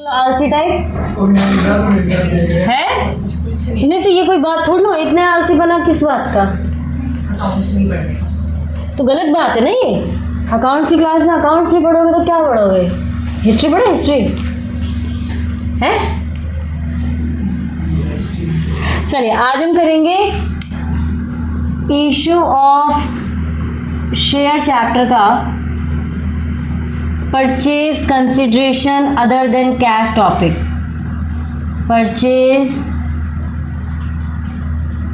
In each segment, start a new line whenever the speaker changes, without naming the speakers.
आलसी टाइप है? नहीं तो ये कोई बात थोड़ी ना, इतने आलसी बना किस बात का? तो गलत बात है ना ये। अकाउंट्स की क्लास में अकाउंट्स नहीं पढ़ोगे तो क्या पढ़ोगे? हिस्ट्री पढ़ो, हिस्ट्री है। चलिए आज हम करेंगे इशू ऑफ शेयर चैप्टर का purchase consideration other than cash topic. Purchase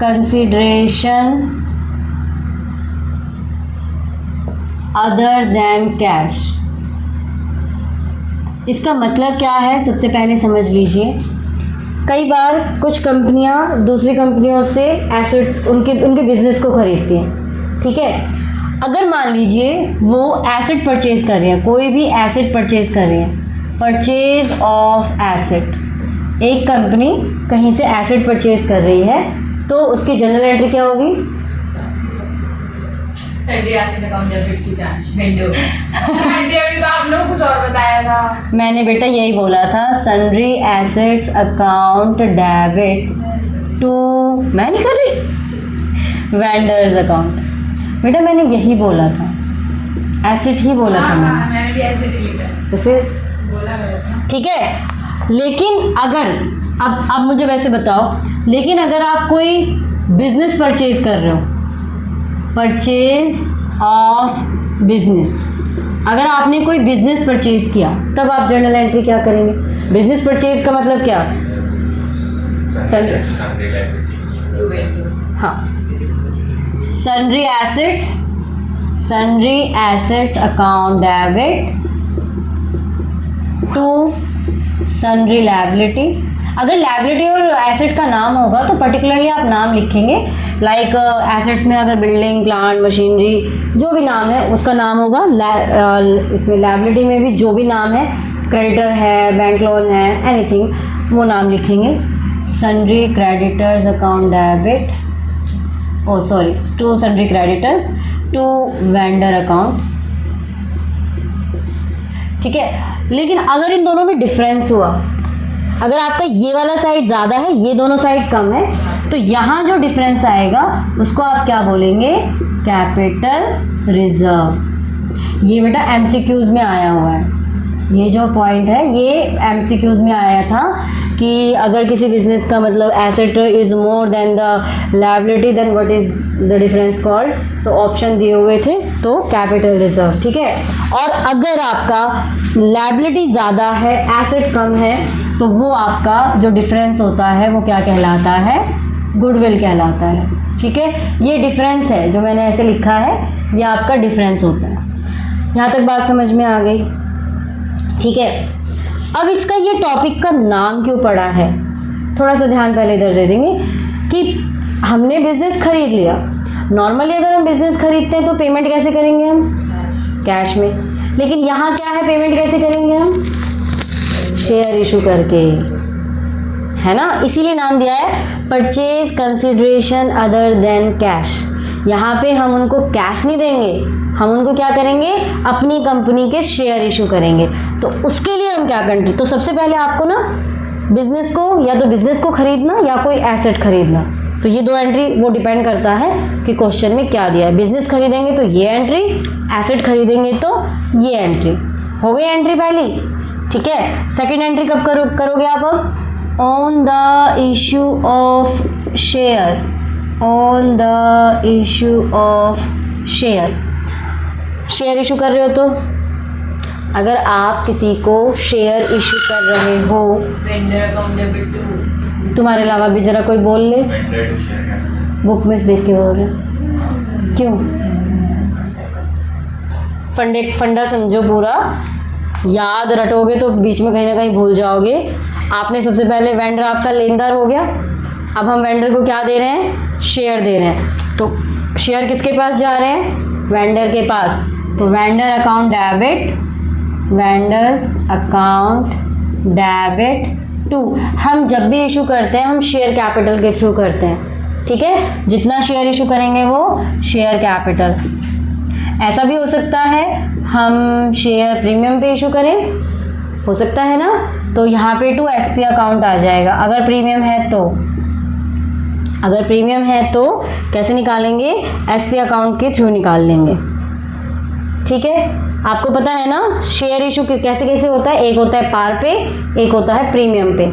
consideration other than cash, इसका मतलब क्या है सबसे पहले समझ लीजिए। कई बार कुछ कंपनियां दूसरी कंपनियों से एसेट्स उनके बिजनेस को खरीदती हैं, ठीक है। अगर मान लीजिए वो एसेट परचेज कर रहे हैं, कोई भी एसेट परचेज कर रहे हैं, परचेज ऑफ एसेट, एक कंपनी कहीं से एसेट परचेज कर रही है तो उसकी जनरल एंट्री क्या होगी?
Sundry asset account debit to cash vendor. अभी तो आप लोगों को कुछ और बताया था।
मैंने बेटा यही बोला था, sundry assets account debit to, मैं नहीं कर रही, वेंडर्स अकाउंट। बेटा मैंने यही बोला था, एसेट ही बोला था
मैंने भी एसेट ही लिखा है।
तो फिर
बोला मैंने था।
ठीक है। लेकिन अगर अब मुझे वैसे बताओ, लेकिन अगर आप कोई बिजनेस परचेज कर रहे हो, परचेज ऑफ बिजनेस, अगर आपने कोई बिजनेस परचेज किया तब आप जर्नल एंट्री क्या करेंगे? बिजनेस परचेज का मतलब क्या? हाँ, sundry assets account debit to sundry liability. अगर लायबिलिटी और एसेट का नाम होगा तो पर्टिकुलरली आप नाम लिखेंगे, लाइक एसेट्स में अगर बिल्डिंग, प्लांट, मशीनरी, जो भी नाम है उसका नाम होगा। इसमें लायबिलिटी में भी जो भी नाम है, क्रेडिटर है, बैंक लोन है, एनीथिंग, वो नाम लिखेंगे। Sundry creditors account debit, to sundry creditors to vendor account, ठीक है। लेकिन अगर इन दोनों में डिफरेंस हुआ, अगर आपका ये वाला साइड ज़्यादा है, ये दोनों साइड कम है, तो यहाँ जो डिफरेंस आएगा उसको आप क्या बोलेंगे? Capital reserve. ये बेटा एमसीक्यूज में आया हुआ है, ये जो पॉइंट है ये एमसीक्यूज में आया था कि अगर किसी बिजनेस का मतलब asset is more than the liability then what is the difference called, तो ऑप्शन दिए हुए थे, तो कैपिटल रिजर्व, ठीक है। और अगर आपका लायबिलिटी ज़्यादा है, एसेट कम है, तो वो आपका जो डिफरेंस होता है वो क्या कहलाता है? गुडविल कहलाता है, ठीक है। ये डिफरेंस है जो मैंने ऐसे लिखा है, ये आपका डिफरेंस होता है। यहाँ तक बात समझ में आ गई, ठीक है। अब इसका ये टॉपिक का नाम क्यों पड़ा है, थोड़ा सा ध्यान पहले इधर दे देंगे कि हमने बिजनेस खरीद लिया। नॉर्मली अगर हम बिजनेस खरीदते हैं तो पेमेंट कैसे करेंगे? हम कैश में। लेकिन यहाँ क्या है, पेमेंट कैसे करेंगे हम? शेयर इशू करके, है ना। इसीलिए नाम दिया है purchase consideration other than cash. यहाँ पे हम उनको कैश नहीं देंगे, हम उनको क्या करेंगे? अपनी कंपनी के शेयर इशू करेंगे। तो उसके लिए हम क्या करेंगे? तो सबसे पहले आपको ना बिजनेस को, या तो बिजनेस को खरीदना या कोई एसेट खरीदना, तो ये दो एंट्री वो डिपेंड करता है कि क्वेश्चन में क्या दिया है। बिजनेस खरीदेंगे तो ये एंट्री, एसेट खरीदेंगे तो ये एंट्री। हो गई एंट्री पहली, ठीक है। सेकेंड एंट्री कब करोगे आप? अब on the issue of share, on the issue of share, share issue कर रहे हो तो अगर आप किसी को शेयर इशू कर रहे हो,
वेंडर अकाउंट डेबिट टू,
तुम्हारे अलावा भी जरा कोई बोल ले, बुक में से देख के बोल रहे क्यों? फंडा समझो, पूरा याद रटोगे तो बीच में कहीं ना कहीं भूल जाओगे। आपने सबसे पहले वेंडर आपका लेनदार हो गया, अब हम वेंडर को क्या दे रहे हैं? शेयर दे रहे हैं। तो शेयर किसके पास जा रहे हैं? वेंडर के पास। तो vendor account debit, vendors account debit to, हम जब भी इशू करते हैं हम शेयर कैपिटल के थ्रू करते हैं, ठीक है। जितना शेयर इशू करेंगे वो शेयर कैपिटल। ऐसा भी हो सकता है हम शेयर प्रीमियम पे इशू करें, हो सकता है ना। तो यहाँ पे टू एसपी अकाउंट आ जाएगा। अगर प्रीमियम है तो कैसे निकालेंगे, एसपी अकाउंट के थ्रू निकाल लेंगे। ठीक है, आपको पता है ना शेयर इशू कैसे कैसे होता है। एक होता है पार पे, एक होता है प्रीमियम पे।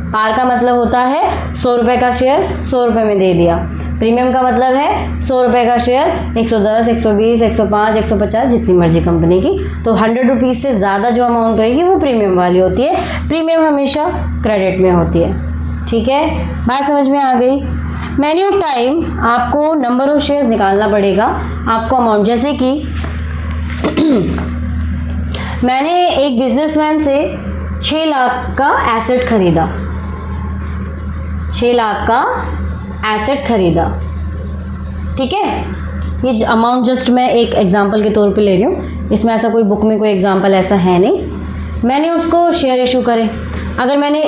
पार का मतलब होता है 100 रुपये का शेयर 100 रुपये में दे दिया। प्रीमियम का मतलब है 100 रुपये का शेयर 110, 120, 105, 150 जितनी मर्जी कंपनी की। तो 100 रुपीज़ से ज़्यादा जो अमाउंट होगी वो प्रीमियम वाली होती है। प्रीमियम हमेशा क्रेडिट में होती है। ठीक है, बात समझ में आ गई। मैनी ऑफ टाइम आपको नंबर ऑफ शेयर्स निकालना पड़ेगा। आपको अमाउंट, जैसे कि मैंने एक बिजनेसमैन से 6 लाख का एसेट खरीदा, 6 लाख का एसेट खरीदा। ठीक है, ये अमाउंट जस्ट मैं एक एग्जांपल के तौर पे ले रही हूँ, इसमें ऐसा कोई बुक में कोई एग्जांपल ऐसा है नहीं। मैंने उसको शेयर इशू करे। अगर मैंने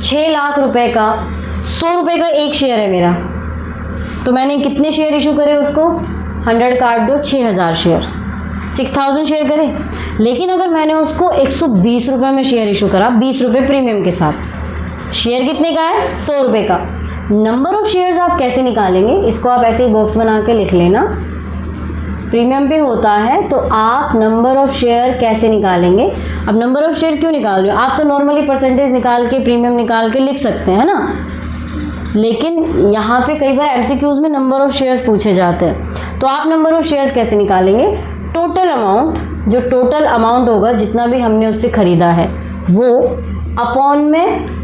6 लाख रुपए का 100 रुपये का एक शेयर है मेरा, तो मैंने कितने शेयर इशू करे उसको, 100 काट दो 6000 शेयर, 6000 शेयर करे। लेकिन अगर मैंने उसको 120 रुपये में शेयर इशू करा, 20 रुपये प्रीमियम के साथ, शेयर कितने का है, 100 रुपये का। नंबर ऑफ शेयर्स आप कैसे निकालेंगे, इसको आप ऐसे ही बॉक्स बना के लिख लेना। प्रीमियम पे होता है तो आप नंबर ऑफ शेयर कैसे निकालेंगे। अब नंबर ऑफ शेयर क्यों निकाल रहे हो, आप तो नॉर्मली परसेंटेज निकाल के प्रीमियम निकाल के लिख सकते हैं ना, लेकिन यहाँ पे कई बार एमसीक्यूज में नंबर ऑफ शेयर्स पूछे जाते हैं। तो आप नंबर ऑफ शेयर्स कैसे निकालेंगे, टोटल अमाउंट, जो टोटल अमाउंट होगा जितना भी हमने उससे ख़रीदा है वो अपॉन में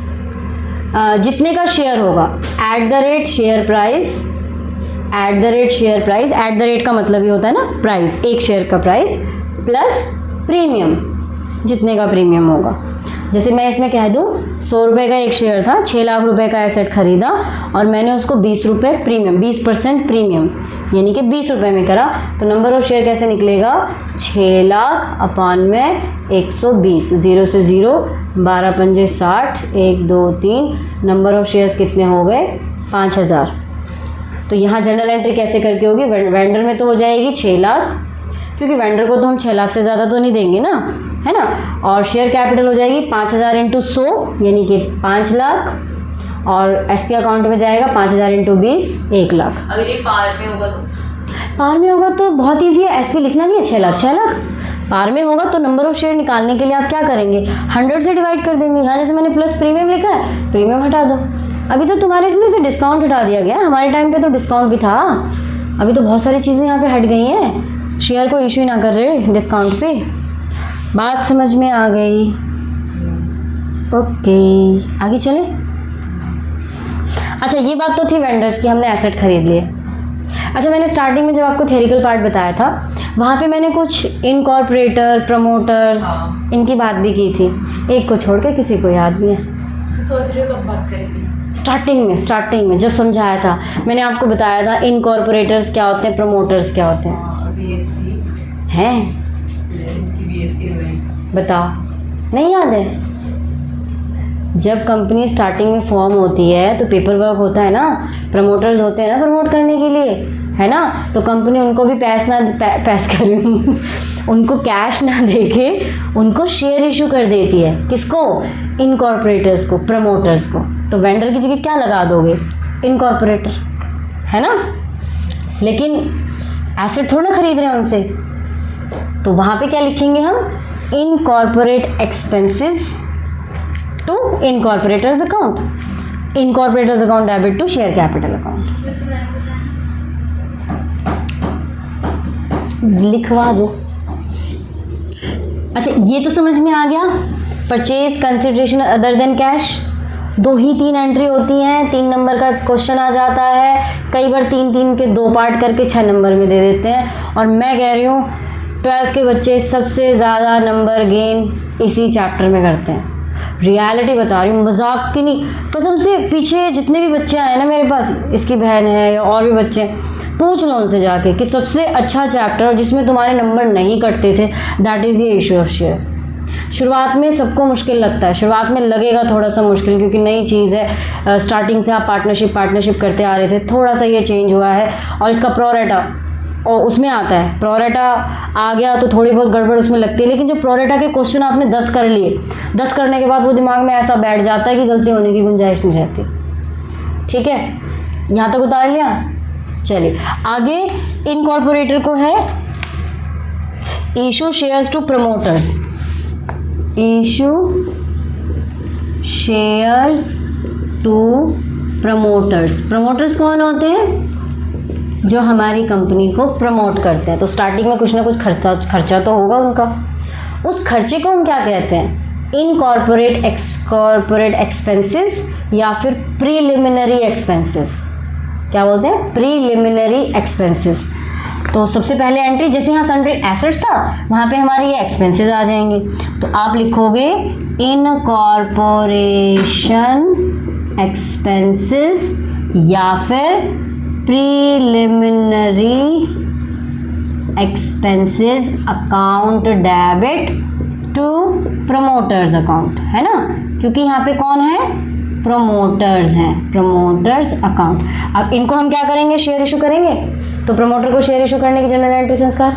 जितने का शेयर होगा, at the rate share price, at the rate share price, at the rate का मतलब ये होता है ना प्राइस, एक शेयर का प्राइस प्लस प्रीमियम, जितने का प्रीमियम होगा। जैसे मैं इसमें कह दूँ 100 रुपये का एक शेयर था, 6 लाख रुपए का एसेट खरीदा और मैंने उसको 20 रुपये प्रीमियम, 20% प्रीमियम यानी कि 20 रुपये में करा, तो नंबर ऑफ शेयर कैसे निकलेगा, 6 लाख अपान में 120, 0 से 0, 12 पंजे 60, 1 2 3, नंबर ऑफ शेयर्स कितने हो गए, 5000। तो यहाँ जर्नल एंट्री कैसे करके होगी, वेंडर में तो हो जाएगी 6 लाख, क्योंकि वेंडर को तो हम 6 लाख से ज़्यादा तो नहीं देंगे ना, है ना। और शेयर कैपिटल हो जाएगी 5000 इंटू 100 यानी कि 5 लाख, और एसपी अकाउंट में जाएगा 5000 इंटू 20, 1 लाख।
अगर ये पार में होगा तो,
पार में होगा तो बहुत ईजी है, एसपी लिखना नहीं है, 6 लाख 6 लाख। पार में होगा तो नंबर ऑफ शेयर निकालने के लिए आप क्या करेंगे, 100 से डिवाइड कर देंगे। यहाँ जैसे मैंने प्लस प्रीमियम लिखा है, प्रीमियम हटा दो। अभी तो तुम्हारे इसमें से डिस्काउंट हटा दिया गया, हमारे टाइम पे तो डिस्काउंट भी था, अभी तो बहुत सारी चीज़ें यहाँ पे हट गई हैं, शेयर को इशू ना कर रहे डिस्काउंट पे। बात समझ में आ गई, ओके आगे चले। अच्छा ये बात तो थी वेंडर्स की, हमने एसेट खरीद लिए। अच्छा मैंने स्टार्टिंग में जब आपको थेरिकल पार्ट बताया था, वहाँ पे मैंने कुछ इनकॉर्पोरेटर, प्रमोटर्स, इनकी बात भी की थी, एक को छोड़ के किसी को याद नहीं है।
सोच रही हो कब बात करेंगे,
स्टार्टिंग में जब समझाया था मैंने आपको बताया था इनकॉर्पोरेटर्स क्या होते हैं, प्रमोटर्स क्या होते हैं।
बीएससी
हैं
बीएससी
बताओ, नहीं याद है। जब कंपनी स्टार्टिंग में फॉर्म होती है तो पेपर वर्क होता है ना, प्रमोटर्स होते हैं ना प्रमोट करने के लिए, है ना। तो कंपनी उनको भी उनको कैश ना देके उनको शेयर इशू कर देती है। किसको, इनकॉर्पोरेटर्स को, प्रमोटर्स को। तो वेंडर की जगह क्या लगा दोगे, इनकॉर्पोरेटर, है ना। लेकिन एसेट थोड़ा ना खरीद रहे हैं उनसे, तो वहाँ पे क्या लिखेंगे हम, incorporate expenses to incorporators account, incorporators account debit to share capital account, लिखवा दो। अच्छा ये तो समझ में आ गया, purchase consideration other than cash, 2 ही 3 एंट्री होती हैं, 3 नंबर का क्वेश्चन आ जाता है, कई बार 3 के 2 पार्ट करके 6 नंबर में दे देते हैं। और मैं कह रही हूँ 12th के बच्चे सबसे ज़्यादा नंबर गेन इसी चैप्टर में करते हैं, रियलिटी बता रही हूँ, मजाक की नहीं, कसम से। पीछे जितने भी बच्चे आए ना मेरे पास, इसकी बहन है या और भी बच्चे, पूछ लो उनसे जाके कि सबसे अच्छा चैप्टर और जिसमें तुम्हारे नंबर नहीं कटते थे, दैट इज़ ये इशू ऑफ शेयर्स। शुरुआत में सबको मुश्किल लगता है, शुरुआत में लगेगा थोड़ा सा मुश्किल, क्योंकि नई चीज़ है, स्टार्टिंग से आप पार्टनरशिप करते आ रहे थे, थोड़ा सा ये चेंज हुआ है। और इसका प्रोरेटा और उसमें आता है प्रोरेटा आ गया तो थोड़ी बहुत गड़बड़ उसमें लगती है, लेकिन जो प्रोरेटा के क्वेश्चन आपने 10 कर लिए, 10 करने के बाद वो दिमाग में ऐसा बैठ जाता है कि गलती होने की गुंजाइश नहीं रहती। ठीक है, यहाँ तक उतार लिया। चलिए आगे, इनकॉर्पोरेटर को है issue shares to promoters, issue shares to promoters. Promoters कौन होते हैं? जो हमारी कंपनी को प्रमोट करते हैं। तो स्टार्टिंग में कुछ ना कुछ खर्चा तो होगा उनका, उस खर्चे को हम क्या कहते हैं? इनकॉर्पोरेट एक्सकॉर्पोरेट एक्सपेंसेस या फिर प्रीलिमिनरी एक्सपेंसेस। क्या बोलते हैं? Preliminary expenses. तो सबसे पहले एंट्री, जैसे यहाँ सन्ड्री एसेट्स था वहाँ पे हमारे ये एक्सपेंसेस आ जाएंगे, तो आप लिखोगे इनकॉर्पोरेशन एक्सपेंसेस या फिर preliminary expenses account debit to promoters account, है ना, क्योंकि यहाँ पे कौन है? प्रमोटर्स हैं, प्रमोटर्स अकाउंट। अब इनको हम क्या करेंगे? शेयर इशू करेंगे। तो प्रमोटर को शेयर इशू करने की जनरल एंट्री संस्कार,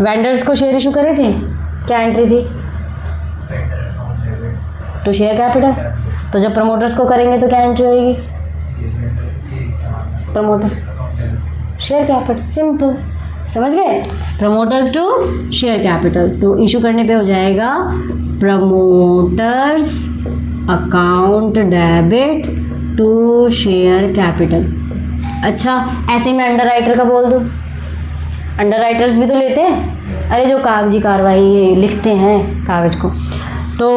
वेंडर्स को शेयर इशू करे थे, क्या एंट्री थी? To share capital. तो जब प्रमोटर्स को करेंगे तो क्या एंट्री होगी? प्रमोटर्स शेयर कैपिटल, सिंपल, समझ गए? प्रमोटर्स टू शेयर कैपिटल, तो इशू करने पे हो जाएगा promoters account debit to share capital. अच्छा, ऐसे में अंडर राइटर का बोल दूँ? अंडर राइटर्स भी तो लेते हैं, अरे जो कागजी कार्रवाई ये लिखते हैं कागज़ को, तो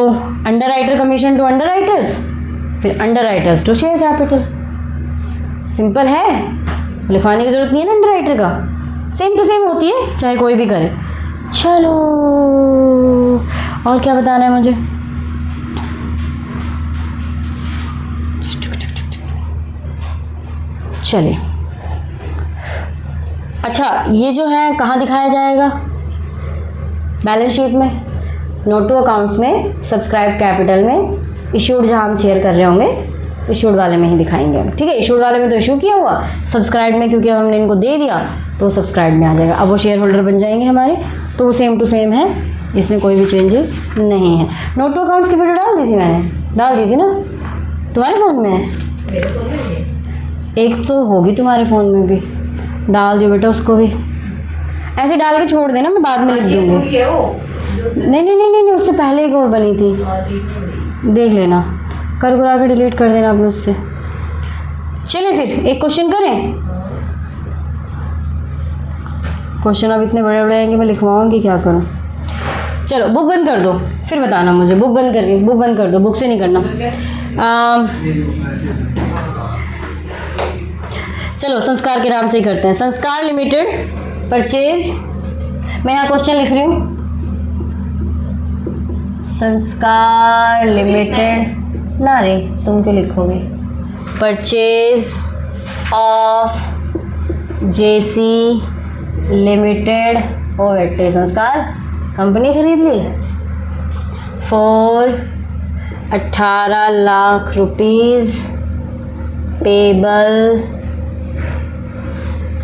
underwriter commission to underwriters, फिर underwriters to share capital. Simple है, लिखवाने की ज़रूरत नहीं है ना अंडर राइटर का, सेम टू सेम होती है चाहे कोई भी करे। चलो और क्या बताना है मुझे? चलिए, अच्छा ये जो है कहाँ दिखाया जाएगा? बैलेंस शीट में, नोट टू अकाउंट्स में, सब्सक्राइब कैपिटल में, इशूड जहाँ हम शेयर कर रहे होंगे इशूड वाले में ही दिखाएंगे हम। ठीक है, इशूड वाले में तो इशू किया हुआ, सब्सक्राइब में क्योंकि हमने इनको दे दिया तो सब्सक्राइब में आ जाएगा। अब वो शेयर होल्डर बन जाएंगे हमारे, तो वो सेम टू सेम है, इसमें कोई भी चेंजेस नहीं है। नोट टू अकाउंट्स की वीडियो डाल दी थी मैंने, डाल दी थी ना? तुम्हारे फ़ोन में है? एक तो होगी तुम्हारे फ़ोन में भी, डाल दियो बेटा उसको भी। ऐसे डाल के छोड़ देना, मैं बाद में लिख दूँगी। नहीं नहीं नहीं नहीं, उससे पहले एक और बनी थी, देख लेना, कर घुरा के डिलीट कर देना अपने उससे। चलिए फिर एक क्वेश्चन करें। क्वेश्चन अब इतने बड़े बड़े हैं कि मैं लिखवाऊंगी, क्या करूं? चलो बुक बंद कर दो, फिर बताना मुझे। बुक बंद कर दो, बुक से नहीं करना। चलो संस्कार के नाम से ही करते हैं। संस्कार लिमिटेड परचेज, मैं यहाँ क्वेश्चन लिख रही हूँ, संस्कार लिमिटेड ना रे, तुम क्यों लिखोगे? परचेज ऑफ जेसी लिमिटेड, ओ बेटे संस्कार कंपनी खरीद ली for 18 lakh rupees payable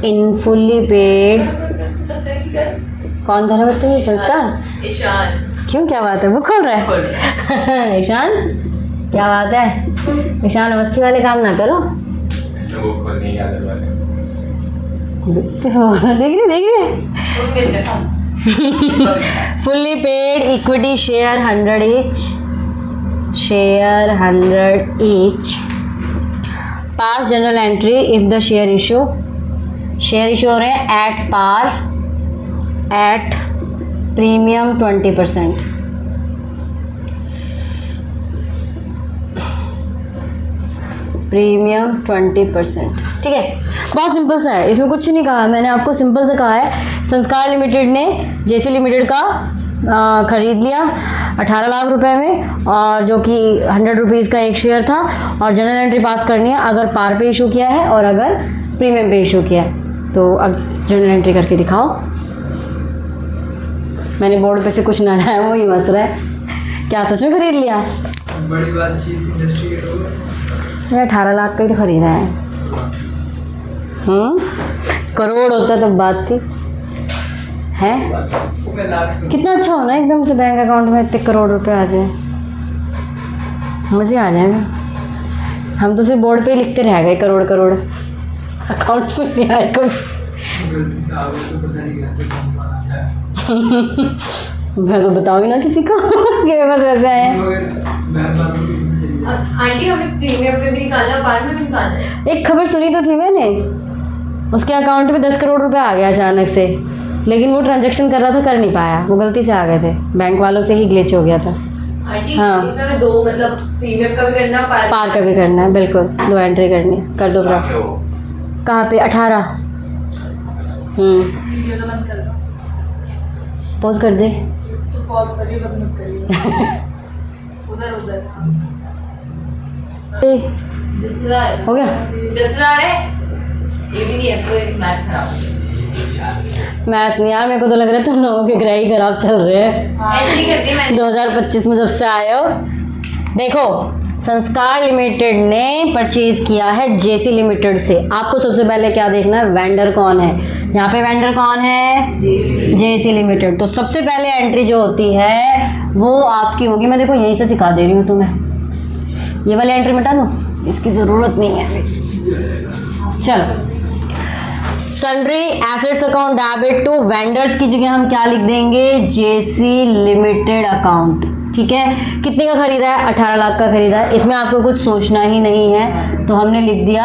in fully paid. कौन करना बताइए? संस्कार,
ईशान।
क्यों, क्या बात है? वो खोल रहा है ईशान, क्या बात है? ईशान अवस्थी वाले काम ना करो। देख रही fully paid equity share 100 each, पास journal entry if the share issue हो रहे हैं at par at premium 20%। Premium 20%। ठीक है, बहुत सिंपल सा है, इसमें कुछ नहीं कहा मैंने, आपको सिंपल से कहा है संस्कार लिमिटेड ने जेसी लिमिटेड का ख़रीद लिया 18 लाख रुपए में, और जो कि 100 रुपीज़ का एक शेयर था, और जनरल एंट्री पास करनी है अगर पार पे इशू किया है और अगर प्रीमियम पे इशू किया है। तो अब जनरल एंट्री करके दिखाओ। मैंने बोर्ड पे से कुछ ना लाया, वो ही मस रहा है। क्या सच में खरीद लिया?
बड़ी बात चीज इंडस्ट्री के लोग
18 लाख का ही तो खरीदा है। करोड़ होता तब बात थी है। कितना अच्छा होना एकदम से बैंक अकाउंट में इतने करोड़ रुपए आ जाए, मज़े आ जाएंगे। हम तो सिर्फ बोर्ड पे ही लिखते रह गए करोड़ करोड़, अकाउंट्स में नहीं आए कभी। मैं तो बताऊंगी ना किसी को कि मेरे पास वैसे आए हैं।
आंटी हमें प्रीमियम पे भी निकालना, बाद में भी निकालना है।
एक खबर सुनी तो थी मैंने, उसके अकाउंट में 10 करोड़ रुपए आ गया अचानक से, लेकिन वो ट्रांजैक्शन कर रहा था, कर नहीं पाया, वो गलती से आ गए थे, बैंक वालों से ही ग्लिच हो गया था।
आंटी
हाँ।
इसमें दो मतलब प्रीमियम का भी करना,
पार का भी करना है, बिल्कुल 2 एंट्री करनी है, कर दो फ्रॉड। कहाँ पे 18?
वीडियो तो बंद कर दो,
पॉज कर दे।
तो पॉज करिए, बंद मत करिए। उधर उधर दूसरा है,
हो गया
दूसरा है, ये भी नहीं है, कोई मैच खराब हो गया।
मैच नहीं यार, मेरे को तो लग रहा है तुम लोगों के ग्रह ही खराब चल रहे हैं।
एंट्री कर दी मैंने।
2025 में जब से आए हो। देखो, संस्कार लिमिटेड ने परचेज किया है जेसी लिमिटेड से। आपको सबसे पहले क्या देखना है, वेंडर कौन है। यहाँ पे वेंडर कौन है, जेसी लिमिटेड। तो सबसे पहले एंट्री जो होती है वो आपकी होगी, मैं देखो यहीं से सिखा दे रही हूँ तुम्हें, ये वाली एंट्री मिटा दूँ, इसकी ज़रूरत नहीं है। चलो, sundry assets account debit to vendors की जगह हम क्या लिख देंगे, जेसी लिमिटेड अकाउंट। ठीक है, कितने का खरीदा है, 18 लाख का खरीदा है, इसमें आपको कुछ सोचना ही नहीं है, तो हमने लिख दिया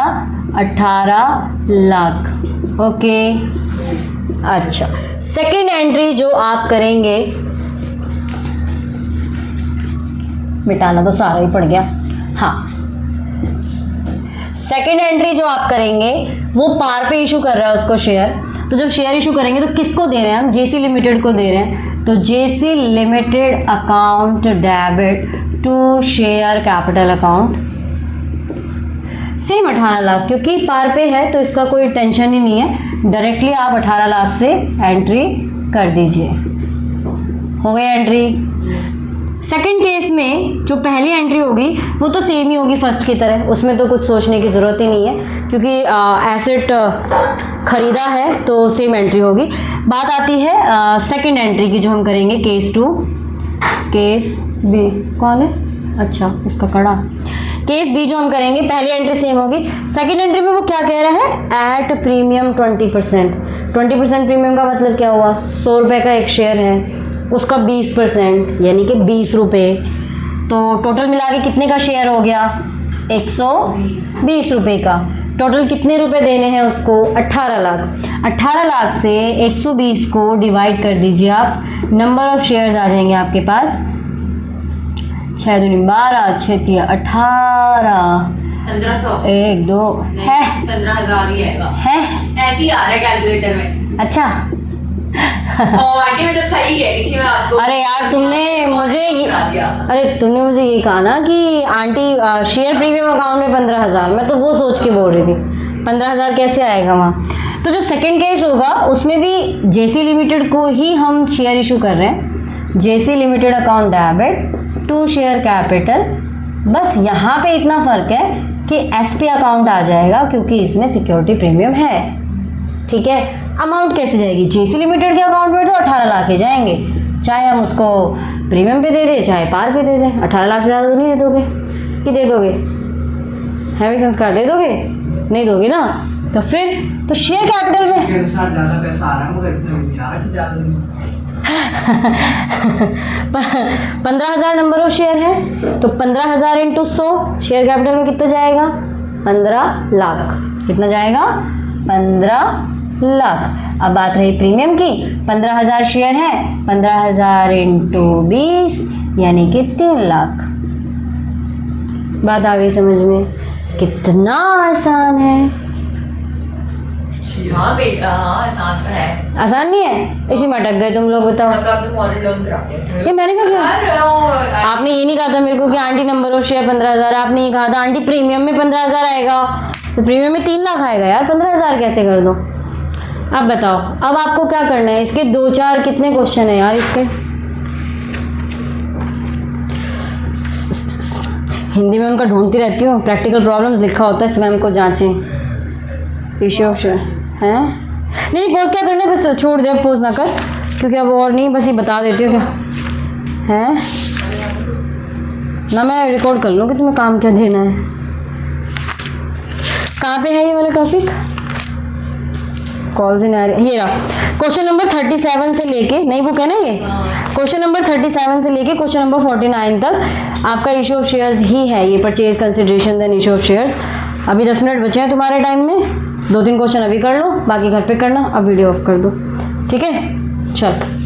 18 लाख। ओके, अच्छा, सेकंड एंट्री जो आप करेंगे, मिटाना तो सारा ही पड़ गया। हाँ, सेकंड एंट्री जो आप करेंगे वो पार पे इशू कर रहा है उसको शेयर। तो जब शेयर इशू करेंगे तो किसको दे रहे हैं हम, जेसी लिमिटेड को दे रहे हैं। तो JC limited account debit to share capital account, same 18 lakh, क्योंकि पार पे है तो इसका कोई टेंशन ही नहीं है, डायरेक्टली आप 18 लाख से एंट्री कर दीजिए। हो गई एंट्री। सेकंड केस में जो पहली एंट्री होगी वो तो सेम ही होगी फर्स्ट की तरह, उसमें तो कुछ सोचने की ज़रूरत ही नहीं है, क्योंकि एसेट खरीदा है तो सेम एंट्री होगी। बात आती है सेकंड एंट्री की जो हम करेंगे, केस 2, केस बी कौन है, अच्छा उसका कड़ा, केस बी जो हम करेंगे, पहली एंट्री सेम होगी। सेकंड एंट्री में वो क्या कह रहा है, एट प्रीमियम 20%। 20% प्रीमियम का मतलब क्या हुआ, 100 रुपये का एक शेयर है, उसका 20% यानी कि 20 रुपये, तो टोटल मिला के कितने का शेयर हो गया, 120 रुपये का। टोटल कितने रुपए देने हैं उसको, 18 लाख। 18 लाख से 120 को डिवाइड कर दीजिए आप, नंबर ऑफ शेयर्स आ जाएंगे आपके पास, 6 दूनी 12, 6 तिया 18,
1500
1 2 है
15,000 ही आएगा,
है
ऐसे ही आ रहा है कैलकुलेटर में।
अच्छा।
और आंटी मैं जब सही कह रही थी मैं आपको,
अरे यार तुमने मुझे
करा दिया।
अरे तुमने मुझे ये कहा ना कि आंटी शेयर प्रीमियम अकाउंट में 15,000, मैं तो वो सोच के बोल रही थी 15,000 कैसे आएगा वहाँ। तो जो सेकंड केस होगा उसमें भी जेसी लिमिटेड को ही हम शेयर इशू कर रहे हैं, JC limited account debit to share capital. बस यहाँ पे इतना फ़र्क है कि एसपी अकाउंट आ जाएगा क्योंकि इसमें सिक्योरिटी प्रीमियम है। ठीक है, अमाउंट कैसे जाएगी, जेसी लिमिटेड के अकाउंट में तो 18 लाख ही जाएंगे, चाहे हम उसको प्रीमियम पे दे दें चाहे पार पे दे दें। 18 लाख से ज़्यादा तो नहीं दे दोगे, कि दे दोगे, है भी संस्कार, दे दोगे, नहीं दोगे ना, तो फिर तो शेयर कैपिटल में
ज़्यादा पैसा आ रहा है, मगर इतना यार ज़्यादा नहीं।
15,000 नंबर ऑफ शेयर है, तो 15,000 इंटू 100 शेयर कैपिटल में कितना जाएगा, 15 लाख। कितना जाएगा, 15 लाख। अब बात रही प्रीमियम की, 15,000 शेयर है, 15,000 इंटू 20 यानी कि 3 लाख। बात आ गई समझ में, कितना आसान है।
हाँ बेटा, हाँ आसान तो है,
आसान नहीं है, इसी में अटक गए तुम लोग, बताओ।
मतलब मॉडल लोन कराते हैं।
ये मैंने कहा क्या, आपने ये नहीं कहा था मेरे को कि आंटी नंबर ऑफ शेयर 15,000, आपने ये कहा था आंटी प्रीमियम में 15,000 आएगा, तो प्रीमियम में 3 लाख आएगा यार, 15,000 कैसे कर दो। अब बताओ, अब आपको क्या करना है, इसके 2-4 कितने क्वेश्चन है यार इसके, हिंदी में उनका ढूंढती रहती हूँ, प्रैक्टिकल प्रॉब्लम्स लिखा होता है, स्वयं को जांचें। इशू ऑफ शेयर है। नहीं पोज क्या करना है, बस छोड़ दे, अब पोज ना कर, क्योंकि अब और नहीं, बस ये बता देती हूँ क्या है ना, मैं रिकॉर्ड कर लूँ कि तुम्हें काम क्या देना है। कहाँ पे है ये वाला टॉपिक? कॉल से नहीं आ रही, ये रहा क्वेश्चन नंबर 37 से लेके, नहीं बुक है ना ये, क्वेश्चन नंबर 37 से लेके क्वेश्चन नंबर 49 तक आपका इशू ऑफ शेयर्स ही है ये, purchase consideration then issue of shares. अभी 10 मिनट बचे हैं तुम्हारे टाइम में, 2-3 क्वेश्चन अभी कर लो, बाकी घर पे करना। अब वीडियो ऑफ कर दो, ठीक है? चल।